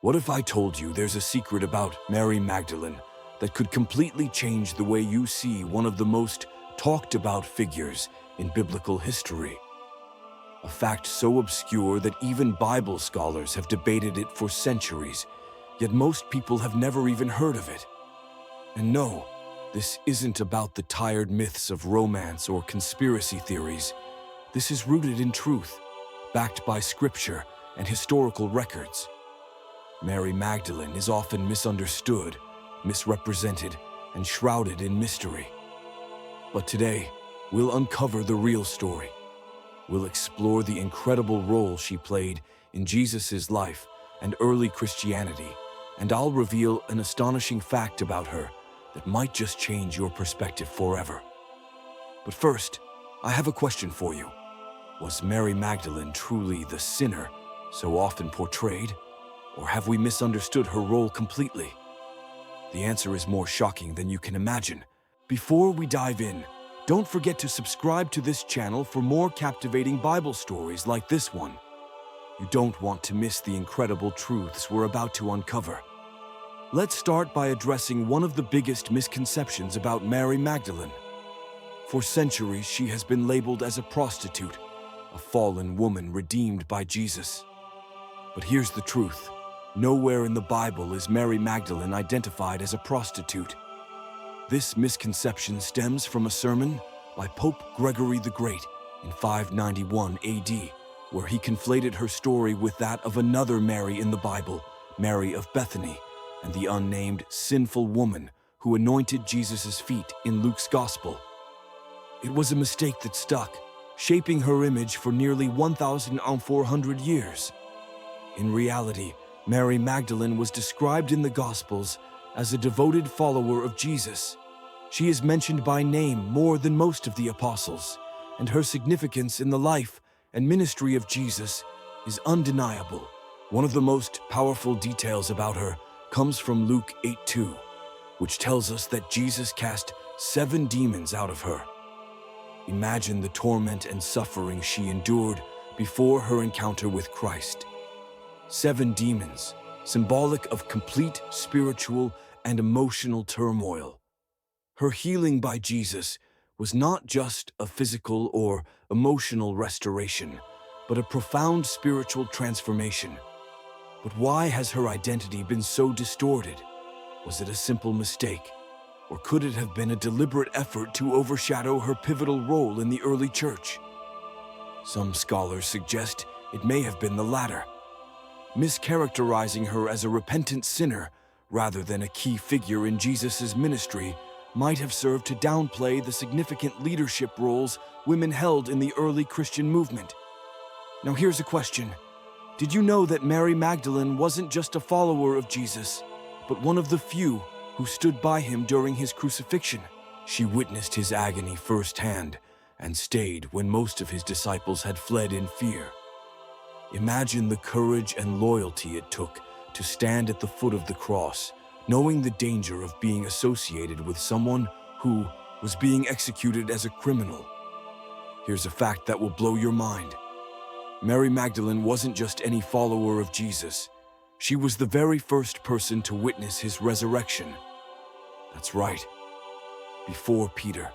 What if I told you there's a secret about Mary Magdalene that could completely change the way you see one of the most talked about figures in biblical history? A fact so obscure that even Bible scholars have debated it for centuries, yet most people have never even heard of it. And no, this isn't about the tired myths of romance or conspiracy theories. This is rooted in truth, backed by scripture and historical records. Mary Magdalene is often misunderstood, misrepresented, and shrouded in mystery. But today, we'll uncover the real story. We'll explore the incredible role she played in Jesus' life and early Christianity, and I'll reveal an astonishing fact about her that might just change your perspective forever. But first, I have a question for you. Was Mary Magdalene truly the sinner so often portrayed? Or have we misunderstood her role completely? The answer is more shocking than you can imagine. Before we dive in, don't forget to subscribe to this channel for more captivating Bible stories like this one. You don't want to miss the incredible truths we're about to uncover. Let's start by addressing one of the biggest misconceptions about Mary Magdalene. For centuries, she has been labeled as a prostitute, a fallen woman redeemed by Jesus. But here's the truth. Nowhere in the Bible is Mary Magdalene identified as a prostitute. This misconception stems from a sermon by Pope Gregory the Great in 591 AD, where he conflated her story with that of another Mary in the Bible, Mary of Bethany, and the unnamed sinful woman who anointed Jesus' feet in Luke's Gospel. It was a mistake that stuck, shaping her image for nearly 1,400 years. In reality, Mary Magdalene was described in the Gospels as a devoted follower of Jesus. She is mentioned by name more than most of the apostles, and her significance in the life and ministry of Jesus is undeniable. One of the most powerful details about her comes from Luke 8:2, which tells us that Jesus cast 7 demons out of her. Imagine the torment and suffering she endured before her encounter with Christ. 7 demons, symbolic of complete spiritual and emotional turmoil. Her healing by Jesus was not just a physical or emotional restoration, but a profound spiritual transformation. But why has her identity been so distorted? Was it a simple mistake? Or could it have been a deliberate effort to overshadow her pivotal role in the early church? Some scholars suggest it may have been the latter, mischaracterizing her as a repentant sinner rather than a key figure in Jesus' ministry might have served to downplay the significant leadership roles women held in the early Christian movement. Now here's a question. Did you know that Mary Magdalene wasn't just a follower of Jesus, but one of the few who stood by him during his crucifixion? She witnessed his agony firsthand and stayed when most of his disciples had fled in fear. Imagine the courage and loyalty it took to stand at the foot of the cross, knowing the danger of being associated with someone who was being executed as a criminal. Here's a fact that will blow your mind. Mary Magdalene wasn't just any follower of Jesus. She was the very first person to witness his resurrection. That's right. Before Peter,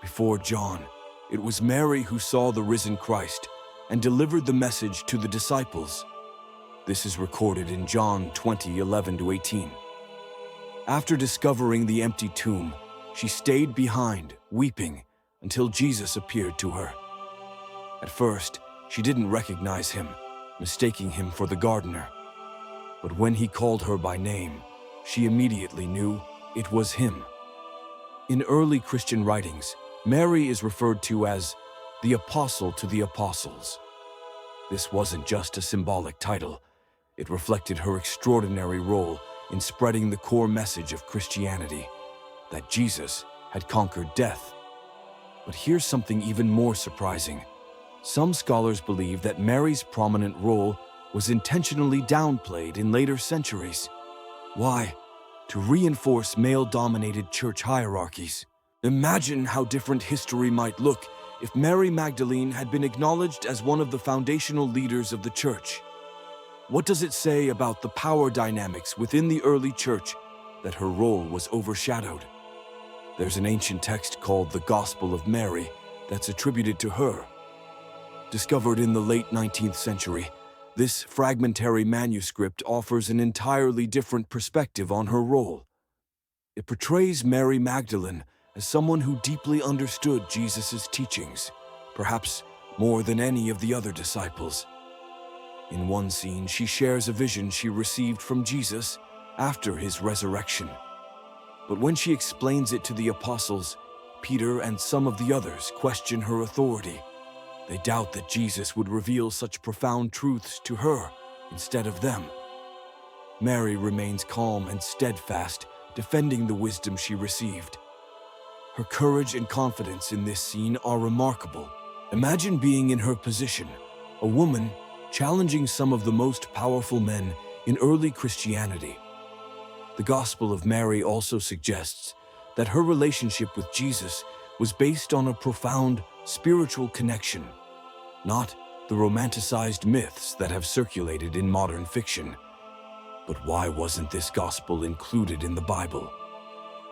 before John, it was Mary who saw the risen Christ and delivered the message to the disciples. This is recorded in John 20:11-18. After discovering the empty tomb, she stayed behind, weeping, until Jesus appeared to her. At first, she didn't recognize him, mistaking him for the gardener. But when he called her by name, she immediately knew it was him. In early Christian writings, Mary is referred to as the Apostle to the Apostles. This wasn't just a symbolic title. It reflected her extraordinary role in spreading the core message of Christianity, that Jesus had conquered death. But here's something even more surprising. Some scholars believe that Mary's prominent role was intentionally downplayed in later centuries. Why? To reinforce male-dominated church hierarchies. Imagine how different history might look if Mary Magdalene had been acknowledged as one of the foundational leaders of the church. What does it say about the power dynamics within the early church that her role was overshadowed? There's an ancient text called the Gospel of Mary that's attributed to her. Discovered in the late 19th century, this fragmentary manuscript offers an entirely different perspective on her role. It portrays Mary Magdalene as someone who deeply understood Jesus' teachings, perhaps more than any of the other disciples. In one scene, she shares a vision she received from Jesus after his resurrection. But when she explains it to the apostles, Peter and some of the others question her authority. They doubt that Jesus would reveal such profound truths to her instead of them. Mary remains calm and steadfast, defending the wisdom she received. Her courage and confidence in this scene are remarkable. Imagine being in her position, a woman challenging some of the most powerful men in early Christianity. The Gospel of Mary also suggests that her relationship with Jesus was based on a profound spiritual connection, not the romanticized myths that have circulated in modern fiction. But why wasn't this gospel included in the Bible?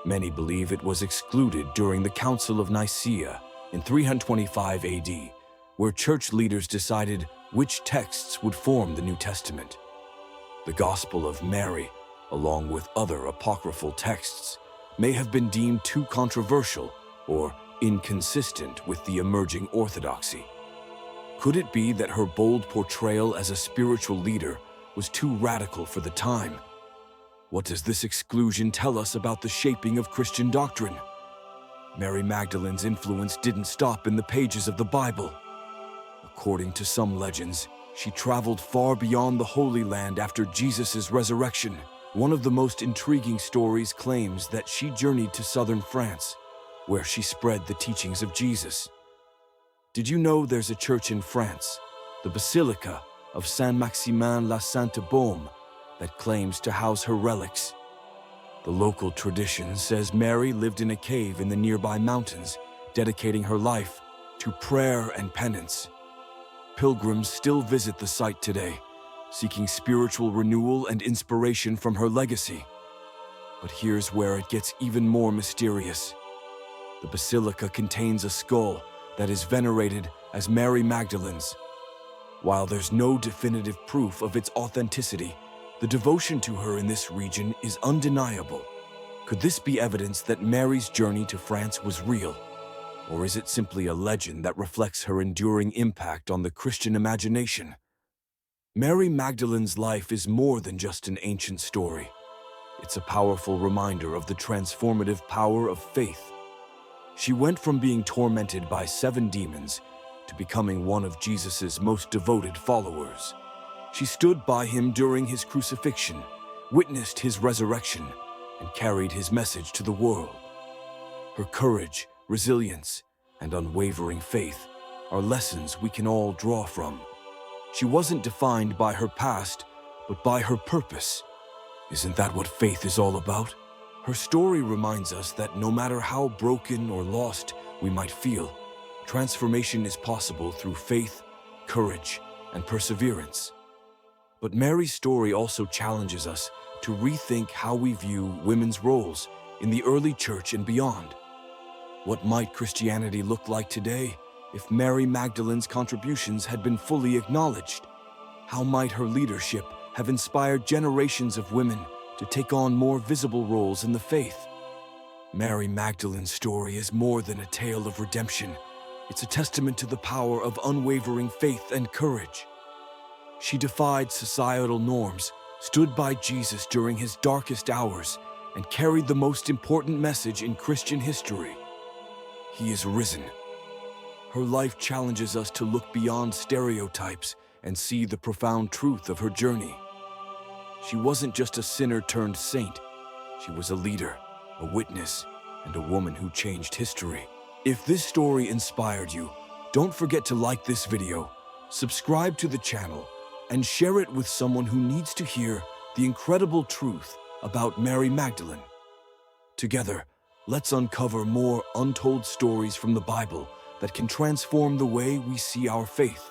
Many believe it was excluded during the Council of Nicaea in 325 AD, where church leaders decided which texts would form the New Testament. The Gospel of Mary, along with other apocryphal texts, may have been deemed too controversial or inconsistent with the emerging orthodoxy. Could it be that her bold portrayal as a spiritual leader was too radical for the time? What does this exclusion tell us about the shaping of Christian doctrine? Mary Magdalene's influence didn't stop in the pages of the Bible. According to some legends, she traveled far beyond the Holy Land after Jesus' resurrection. One of the most intriguing stories claims that she journeyed to southern France, where she spread the teachings of Jesus. Did you know there's a church in France, the Basilica of Saint-Maximin-la-Sainte-Baume, that claims to house her relics? The local tradition says Mary lived in a cave in the nearby mountains, dedicating her life to prayer and penance. Pilgrims still visit the site today, seeking spiritual renewal and inspiration from her legacy. But here's where it gets even more mysterious. The basilica contains a skull that is venerated as Mary Magdalene's. While there's no definitive proof of its authenticity, the devotion to her in this region is undeniable. Could this be evidence that Mary's journey to France was real? Or is it simply a legend that reflects her enduring impact on the Christian imagination? Mary Magdalene's life is more than just an ancient story. It's a powerful reminder of the transformative power of faith. She went from being tormented by 7 demons to becoming one of Jesus' most devoted followers. She stood by him during his crucifixion, witnessed his resurrection, and carried his message to the world. Her courage, resilience, and unwavering faith are lessons we can all draw from. She wasn't defined by her past, but by her purpose. Isn't that what faith is all about? Her story reminds us that no matter how broken or lost we might feel, transformation is possible through faith, courage, and perseverance. But Mary's story also challenges us to rethink how we view women's roles in the early church and beyond. What might Christianity look like today if Mary Magdalene's contributions had been fully acknowledged? How might her leadership have inspired generations of women to take on more visible roles in the faith? Mary Magdalene's story is more than a tale of redemption. It's a testament to the power of unwavering faith and courage. She defied societal norms, stood by Jesus during his darkest hours, and carried the most important message in Christian history. He is risen. Her life challenges us to look beyond stereotypes and see the profound truth of her journey. She wasn't just a sinner turned saint. She was a leader, a witness, and a woman who changed history. If this story inspired you, don't forget to like this video, subscribe to the channel, and share it with someone who needs to hear the incredible truth about Mary Magdalene. Together, let's uncover more untold stories from the Bible that can transform the way we see our faith.